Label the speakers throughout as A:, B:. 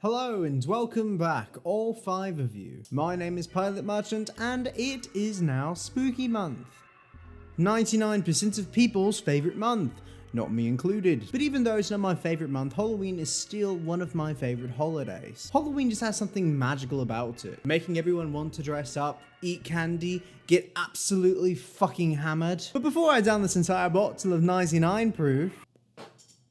A: Hello and welcome back, all 5 of you. My name is Pilot Merchant and it is now Spooky Month. 99% of people's favourite month, not me included. But even though it's not my favourite month, Halloween is still one of my favourite holidays. Halloween just has something magical about it, making everyone want to dress up, eat candy, get absolutely fucking hammered. But before I down this entire bottle of 99 proof,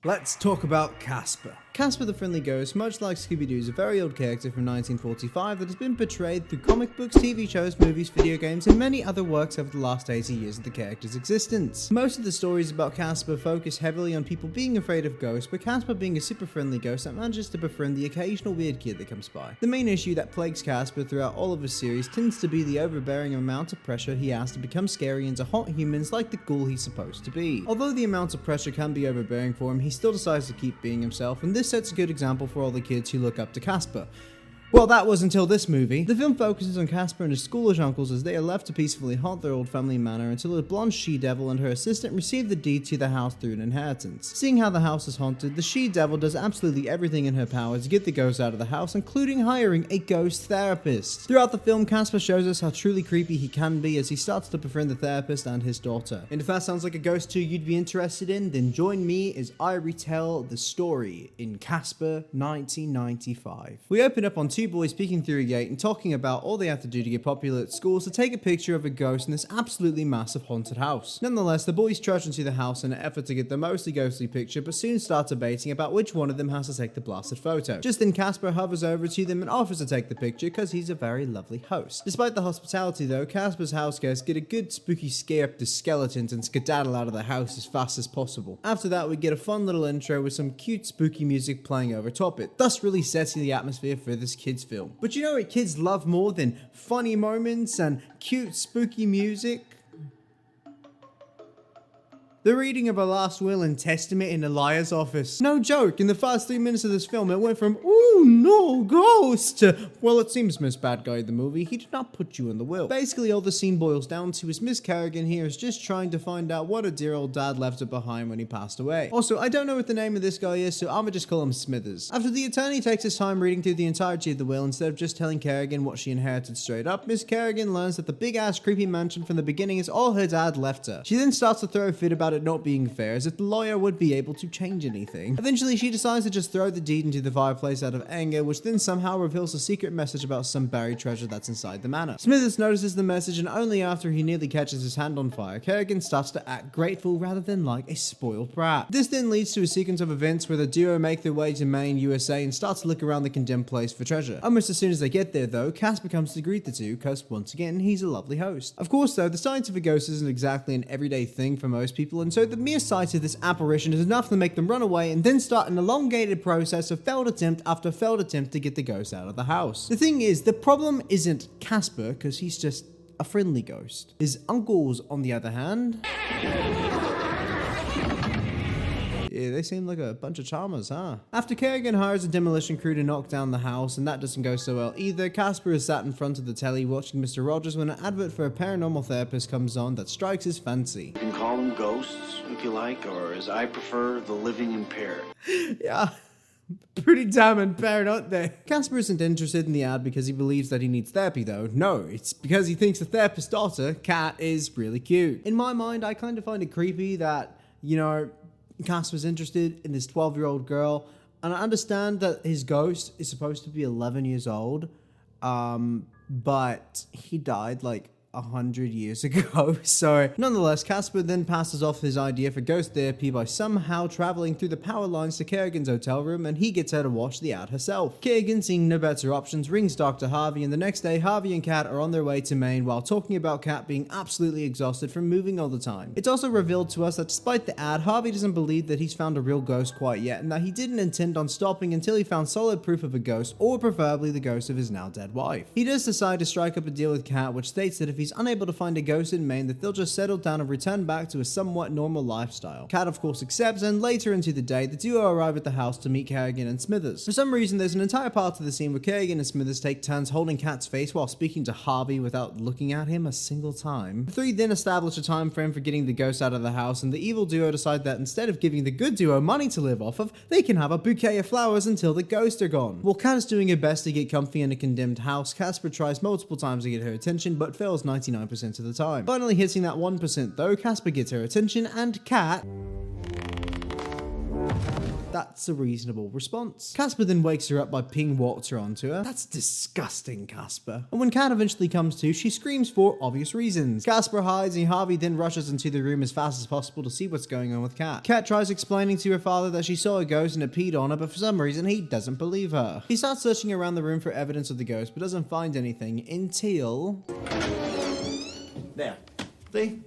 A: let's talk about Casper. Casper the Friendly Ghost, much like Scooby-Doo, is a very old character from 1945 that has been portrayed through comic books, TV shows, movies, video games, and many other works over the last 80 years of the character's existence. Most of the stories about Casper focus heavily on people being afraid of ghosts, but Casper being a super friendly ghost that manages to befriend the occasional weird kid that comes by. The main issue that plagues Casper throughout all of his series tends to be the overbearing amount of pressure he has to become scary and to haunt humans like the ghoul he's supposed to be. Although the amount of pressure can be overbearing for him, he still decides to keep being himself, and this sets a good example for all the kids who look up to Casper. Well, that was until this movie. The film focuses on Casper and his schoolish uncles as they are left to peacefully haunt their old family manor until a blonde she-devil and her assistant receive the deed to the house through an inheritance. Seeing how the house is haunted, the she-devil does absolutely everything in her power to get the ghost out of the house, including hiring a ghost therapist. Throughout the film, Casper shows us how truly creepy he can be as he starts to befriend the therapist and his daughter. And if that sounds like a ghost tour you'd be interested in, then join me as I retell the story in Casper 1995. We open up on 2 boys peeking through a gate and talking about all they have to do to get popular at school to take a picture of a ghost in this absolutely massive haunted house. Nonetheless, the boys trudge into the house in an effort to get the mostly ghostly picture, but soon start debating about which one of them has to take the blasted photo. Just then Casper hovers over to them and offers to take the picture because he's a very lovely host. Despite the hospitality though, Casper's house guests get a good spooky scare up the skeletons and skedaddle out of the house as fast as possible. After that, we get a fun little intro with some cute spooky music playing over top it, thus really setting the atmosphere for this kids film. But you know what kids love more than funny moments and cute spooky music? The reading of a last will and testament in the liar's office. No joke, in the first 3 minutes of this film, it went from, ooh, no, ghost, to, well, it seems Miss Bad Guy in the movie, he did not put you in the will. Basically, all the scene boils down to is Miss Kerrigan here is just trying to find out what a dear old dad left her behind when he passed away. Also, I don't know what the name of this guy is, so I'ma just call him Smithers. After the attorney takes his time reading through the entirety of the will, instead of just telling Kerrigan what she inherited straight up, Miss Kerrigan learns that the big-ass creepy mansion from the beginning is all her dad left her. She then starts to throw a fit about it not being fair, as if the lawyer would be able to change anything. Eventually, she decides to just throw the deed into the fireplace out of anger, which then somehow reveals a secret message about some buried treasure that's inside the manor. Smithers notices the message, and only after he nearly catches his hand on fire, Kerrigan starts to act grateful rather than like a spoiled brat. This then leads to a sequence of events where the duo make their way to Maine, USA, and start to look around the condemned place for treasure. Almost as soon as they get there, though, Casper comes to greet the two, because once again, he's a lovely host. Of course, though, the scientific ghost isn't exactly an everyday thing for most people, and so the mere sight of this apparition is enough to make them run away and then start an elongated process of failed attempt after failed attempt to get the ghost out of the house. The thing is, the problem isn't Casper, because he's just a friendly ghost. His uncles, on the other hand, yeah, they seem like a bunch of charmers, huh? After Kerrigan hires a demolition crew to knock down the house, and that doesn't go so well either, Casper is sat in front of the telly watching Mr. Rogers when an advert for a paranormal therapist comes on that strikes his fancy.
B: You can call them ghosts, if you like, or as I prefer, the living impaired.
A: Yeah. Pretty damn impaired, aren't they? Casper isn't interested in the ad because he believes that he needs therapy though. No, it's because he thinks the therapist's daughter, Kat, is really cute. In my mind, I kind of find it creepy that, you know, Casper's interested in this 12-year-old girl, and I understand that his ghost is supposed to be 11 years old, but he died like 100 years ago. So nonetheless, Casper then passes off his idea for ghost therapy by somehow traveling through the power lines to Kerrigan's hotel room, and he gets her to watch the ad herself. Kerrigan, seeing no better options, rings Dr. Harvey, and the next day Harvey and Kat are on their way to Maine while talking about Kat being absolutely exhausted from moving all the time. It's also revealed to us that despite the ad, Harvey doesn't believe that he's found a real ghost quite yet, and that he didn't intend on stopping until he found solid proof of a ghost, or preferably the ghost of his now dead wife. He does decide to strike up a deal with Kat, which states that if he's he's unable to find a ghost in Maine, that they'll just settle down and return back to a somewhat normal lifestyle. Kat of course accepts, and later into the day, the duo arrive at the house to meet Kerrigan and Smithers. For some reason, there's an entire part of the scene where Kerrigan and Smithers take turns holding Kat's face while speaking to Harvey without looking at him a single time. The three then establish a time frame for getting the ghost out of the house, and the evil duo decide that instead of giving the good duo money to live off of, they can have a bouquet of flowers until the ghosts are gone. While Kat is doing her best to get comfy in a condemned house, Casper tries multiple times to get her attention but fails 99% of the time. Finally hitting that 1% though, Casper gets her attention and Kat... That's a reasonable response. Casper then wakes her up by peeing water onto her. That's disgusting, Casper. And when Kat eventually comes to, she screams for obvious reasons. Casper hides and Harvey then rushes into the room as fast as possible to see what's going on with Kat. Kat tries explaining to her father that she saw a ghost and it peed on her, but for some reason he doesn't believe her. He starts searching around the room for evidence of the ghost but doesn't find anything until... There. See?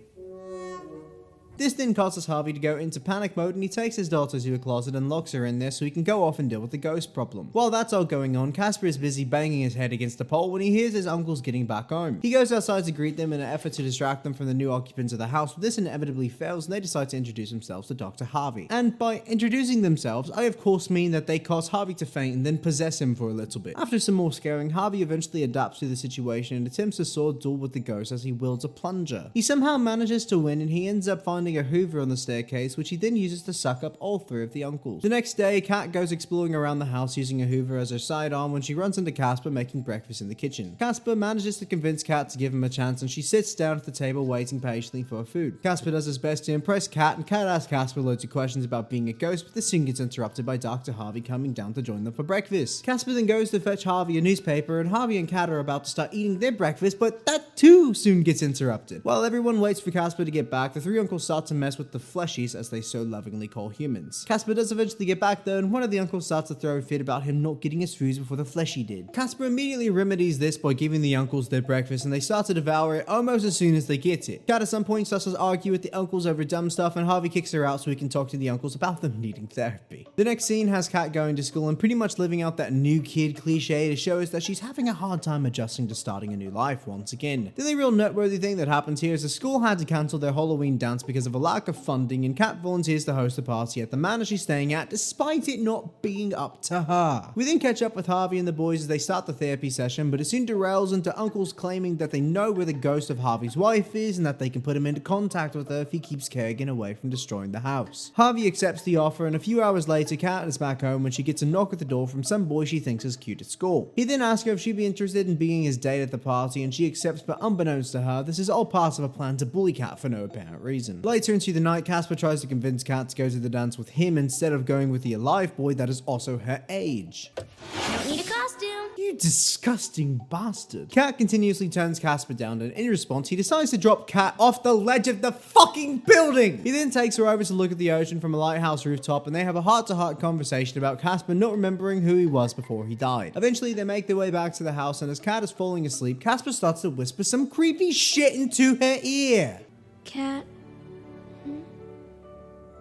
A: This then causes Harvey to go into panic mode, and he takes his daughter to a closet and locks her in there so he can go off and deal with the ghost problem. While that's all going on, Casper is busy banging his head against a pole when he hears his uncles getting back home. He goes outside to greet them in an effort to distract them from the new occupants of the house, but this inevitably fails and they decide to introduce themselves to Dr. Harvey. And by introducing themselves, I of course mean that they cause Harvey to faint and then possess him for a little bit. After some more scaring, Harvey eventually adapts to the situation and attempts a sword duel with the ghost as he wields a plunger. He somehow manages to win and he ends up finding a hoover on the staircase, which he then uses to suck up all three of the uncles. The next day, Kat goes exploring around the house using a hoover as her sidearm when she runs into Casper making breakfast in the kitchen. Casper manages to convince Kat to give him a chance and she sits down at the table waiting patiently for her food. Casper does his best to impress Kat and Kat asks Casper loads of questions about being a ghost, but this soon gets interrupted by Dr. Harvey coming down to join them for breakfast. Casper then goes to fetch Harvey a newspaper and Harvey and Kat are about to start eating their breakfast, but that too soon gets interrupted. While everyone waits for Casper to get back, the three uncles start to mess with the fleshies, as they so lovingly call humans. Casper does eventually get back though, and one of the uncles starts to throw a fit about him not getting his foods before the fleshy did. Casper immediately remedies this by giving the uncles their breakfast, and they start to devour it almost as soon as they get it. Kat at some point starts to argue with the uncles over dumb stuff, and Harvey kicks her out so he can talk to the uncles about them needing therapy. The next scene has Kat going to school and pretty much living out that new kid cliche to show us that she's having a hard time adjusting to starting a new life once again. The only real noteworthy thing that happens here is the school had to cancel their Halloween dance because of a lack of funding, and Kat volunteers to host a party at the manor she's staying at despite it not being up to her. We then catch up with Harvey and the boys as they start the therapy session, but it soon derails into uncles claiming that they know where the ghost of Harvey's wife is and that they can put him into contact with her if he keeps Kerrigan away from destroying the house. Harvey accepts the offer, and a few hours later Kat is back home when she gets a knock at the door from some boy she thinks is cute at school. He then asks her if she'd be interested in being his date at the party, and she accepts, but unbeknownst to her, this is all part of a plan to bully Kat for no apparent reason. Later into the night, Casper tries to convince Kat to go to the dance with him instead of going with the alive boy that is also her age.
C: Don't need a costume.
A: You disgusting bastard. Kat continuously turns Casper down, and in response he decides to drop Kat off the ledge of the fucking building. He then takes her over to look at the ocean from a lighthouse rooftop, and they have a heart-to-heart conversation about Casper not remembering who he was before he died. Eventually they make their way back to the house, and as Kat is falling asleep, Casper starts to whisper some creepy shit into her ear.
C: Cat.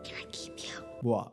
C: Can I keep you?
A: What?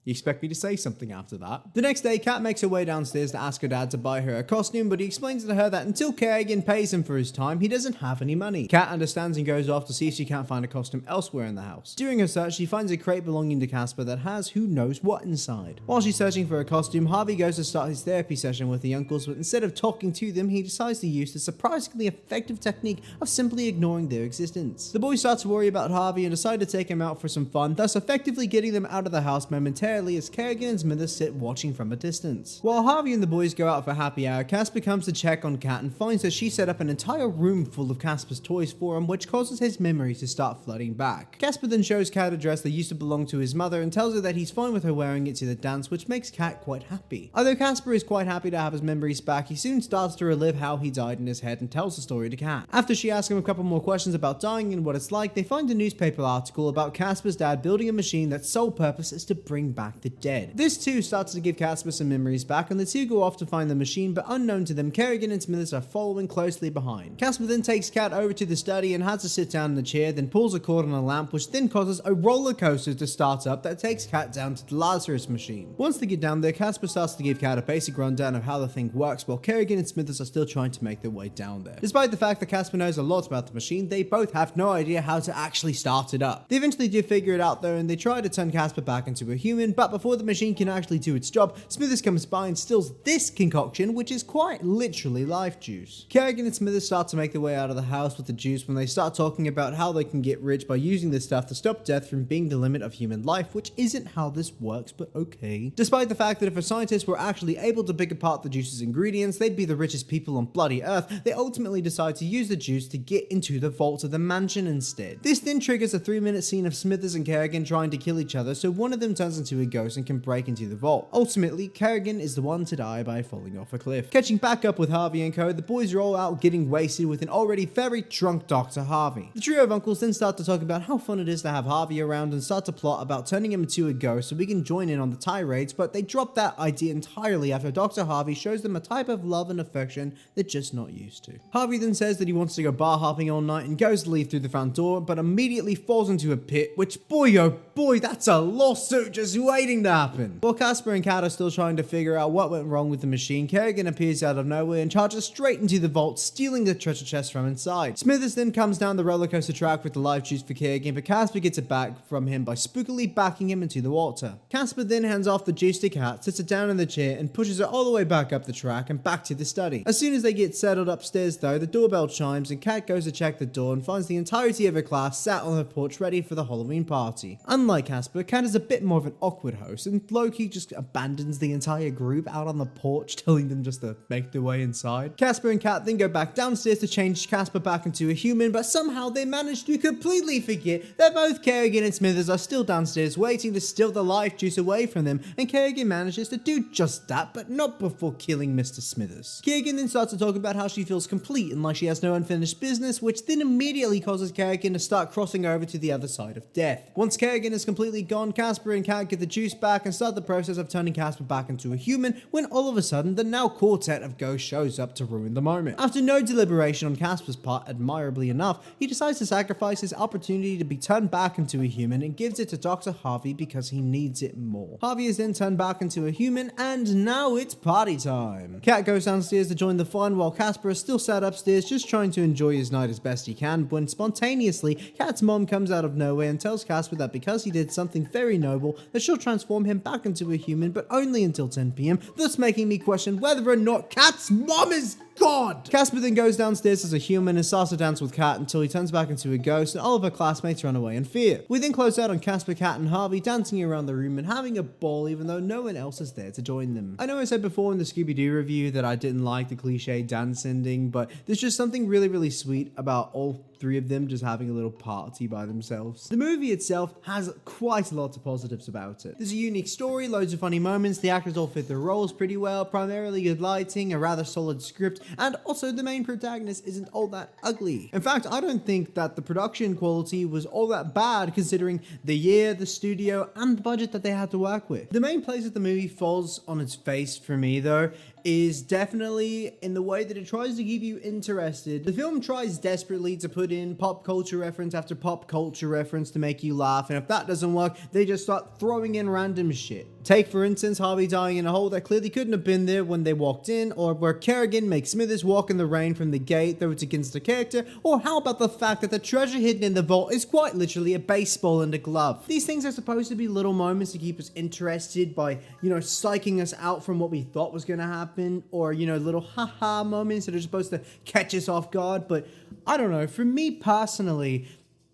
A: You expect me to say something after that? The next day, Kat makes her way downstairs to ask her dad to buy her a costume, but he explains to her that until Kerrigan pays him for his time, he doesn't have any money. Kat understands and goes off to see if she can't find a costume elsewhere in the house. During her search, she finds a crate belonging to Casper that has who knows what inside. While she's searching for a costume, Harvey goes to start his therapy session with the uncles, but instead of talking to them, he decides to use the surprisingly effective technique of simply ignoring their existence. The boys start to worry about Harvey and decide to take him out for some fun, thus effectively getting them out of the house momentarily as Kerrigan and Smithers sit watching from a distance. While Harvey and the boys go out for happy hour, Casper comes to check on Kat and finds that she set up an entire room full of Casper's toys for him, which causes his memories to start flooding back. Casper then shows Kat a dress that used to belong to his mother and tells her that he's fine with her wearing it to the dance, which makes Kat quite happy. Although Casper is quite happy to have his memories back, he soon starts to relive how he died in his head and tells the story to Kat. After she asks him a couple more questions about dying and what it's like, they find a newspaper article about Casper's dad building a machine that's sole purpose is to bring back back the dead. This too starts to give Casper some memories back, and the two go off to find the machine, but unknown to them, Kerrigan and Smithers are following closely behind. Casper then takes Kat over to the study and has her sit down in the chair, then pulls a cord on a lamp, which then causes a roller coaster to start up that takes Kat down to the Lazarus machine. Once they get down there, Casper starts to give Kat a basic rundown of how the thing works, while Kerrigan and Smithers are still trying to make their way down there. Despite the fact that Casper knows a lot about the machine, they both have no idea how to actually start it up. They eventually do figure it out though, and they try to turn Casper back into a human, but before the machine can actually do its job, Smithers comes by and steals this concoction, which is quite literally life juice. Kerrigan and Smithers start to make their way out of the house with the juice when they start talking about how they can get rich by using this stuff to stop death from being the limit of human life, which isn't how this works, but okay. Despite the fact that if a scientist were actually able to pick apart the juice's ingredients, they'd be the richest people on bloody Earth, they ultimately decide to use the juice to get into the vaults of the mansion instead. This then triggers a 3-minute scene of Smithers and Kerrigan trying to kill each other, so one of them turns into a ghost and can break into the vault. Ultimately, Kerrigan is the one to die by falling off a cliff. Catching back up with Harvey and co, the boys are all out getting wasted with an already very drunk Dr. Harvey. The trio of uncles then start to talk about how fun it is to have Harvey around and start to plot about turning him into a ghost so we can join in on the tirades, but they drop that idea entirely after Dr. Harvey shows them a type of love and affection they're just not used to. Harvey then says that he wants to go bar hopping all night and goes to leave through the front door, but immediately falls into a pit, which boy oh boy, that's a lawsuit just waiting to happen. While Casper and Kat are still trying to figure out what went wrong with the machine, Kerrigan appears out of nowhere and charges straight into the vault, stealing the treasure chest from inside. Smithers then comes down the roller coaster track with the life juice for Kerrigan, but Casper gets it back from him by spookily backing him into the water. Casper then hands off the juice to Kat, sits it down in the chair, and pushes it all the way back up the track and back to the study. As soon as they get settled upstairs though, the doorbell chimes and Kat goes to check the door and finds the entirety of her class sat on her porch ready for the Halloween party. Unlike Casper, Kat is a bit more of an awkward host, and Loki just abandons the entire group out on the porch, telling them just to make their way inside. Casper and Kat then go back downstairs to change Casper back into a human, but somehow they manage to completely forget that both Kerrigan and Smithers are still downstairs waiting to steal the life juice away from them, and Kerrigan manages to do just that, but not before killing Mr. Smithers. Kerrigan then starts to talk about how she feels complete and like she has no unfinished business, which then immediately causes Kerrigan to start crossing over to the other side of death. Once Kerrigan is completely gone, Casper and Kat get the juice back and start the process of turning Casper back into a human, when all of a sudden the now quartet of ghosts shows up to ruin the moment. After no deliberation on Casper's part, admirably enough, he decides to sacrifice his opportunity to be turned back into a human and gives it to Dr. Harvey because he needs it more. Harvey is then turned back into a human, and now it's party time. Kat goes downstairs to join the fun while Casper is still sat upstairs just trying to enjoy his night as best he can, when spontaneously Kat's mom comes out of nowhere and tells Casper that because he did something very noble that she'll transform him back into a human, but only until 10 PM, thus making me question whether or not Kat's mom is God! Casper then goes downstairs as a human and starts to dance with Kat until he turns back into a ghost and all of her classmates run away in fear. We then close out on Casper, Kat and Harvey dancing around the room and having a ball even though no one else is there to join them. I know I said before in the Scooby-Doo review that I didn't like the cliche dance ending, but there's just something really sweet about all three of them just having a little party by themselves. The movie itself has quite a lot of positives about it. There's a unique story, loads of funny moments, the actors all fit their roles pretty well, primarily good lighting, a rather solid script, and also the main protagonist isn't all that ugly. In fact, I don't think that the production quality was all that bad considering the year, the studio, and the budget that they had to work with. The main place that the movie falls on its face for me though is definitely in the way that it tries to keep you interested. The film tries desperately to put in pop culture reference after pop culture reference to make you laugh, and if that doesn't work, they just start throwing in random shit. Take for instance Harvey dying in a hole that clearly couldn't have been there when they walked in, or where Kerrigan makes Smithers walk in the rain from the gate though it's against the character, or how about the fact that the treasure hidden in the vault is quite literally a baseball and a glove. These things are supposed to be little moments to keep us interested by, psyching us out from what we thought was going to happen, or, little haha moments that are supposed to catch us off guard, but I don't know, for me personally,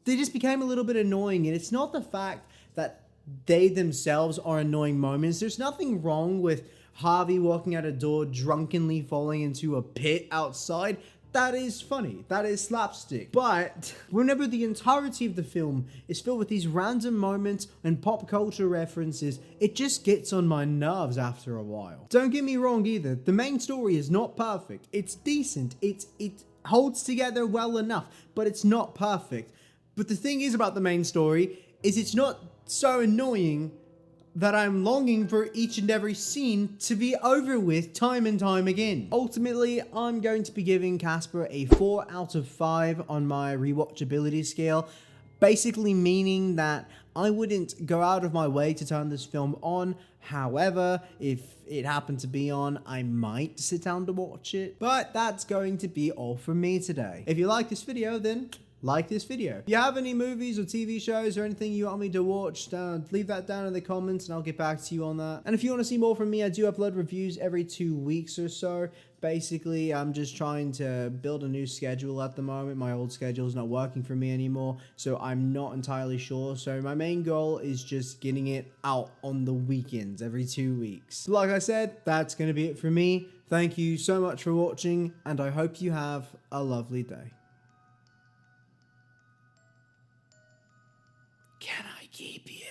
A: they just became a little bit annoying, and it's not the fact that they themselves are annoying moments. There's nothing wrong with Harvey walking out a door drunkenly falling into a pit outside. That is funny, that is slapstick. But whenever the entirety of the film is filled with these random moments and pop culture references, it just gets on my nerves after a while. Don't get me wrong either, the main story is not perfect. It's decent, it holds together well enough, but it's not perfect. But the thing is about the main story is it's not so annoying that I'm longing for each and every scene to be over with time and time again. Ultimately, I'm going to be giving Casper a 4 out of 5 on my rewatchability scale, basically meaning that I wouldn't go out of my way to turn this film on. However, if it happened to be on, I might sit down to watch it. But that's going to be all from me today. If you like this video, then like this video. If you have any movies or TV shows or anything you want me to watch, leave that down in the comments and I'll get back to you on that. And if you want to see more from me, I do upload reviews every 2 weeks or so. Basically, I'm just trying to build a new schedule at the moment. My old schedule is not working for me anymore, so I'm not entirely sure. So my main goal is just getting it out on the weekends every 2 weeks. So like I said, that's going to be it for me. Thank you so much for watching, and I hope you have a lovely day. Can I keep you?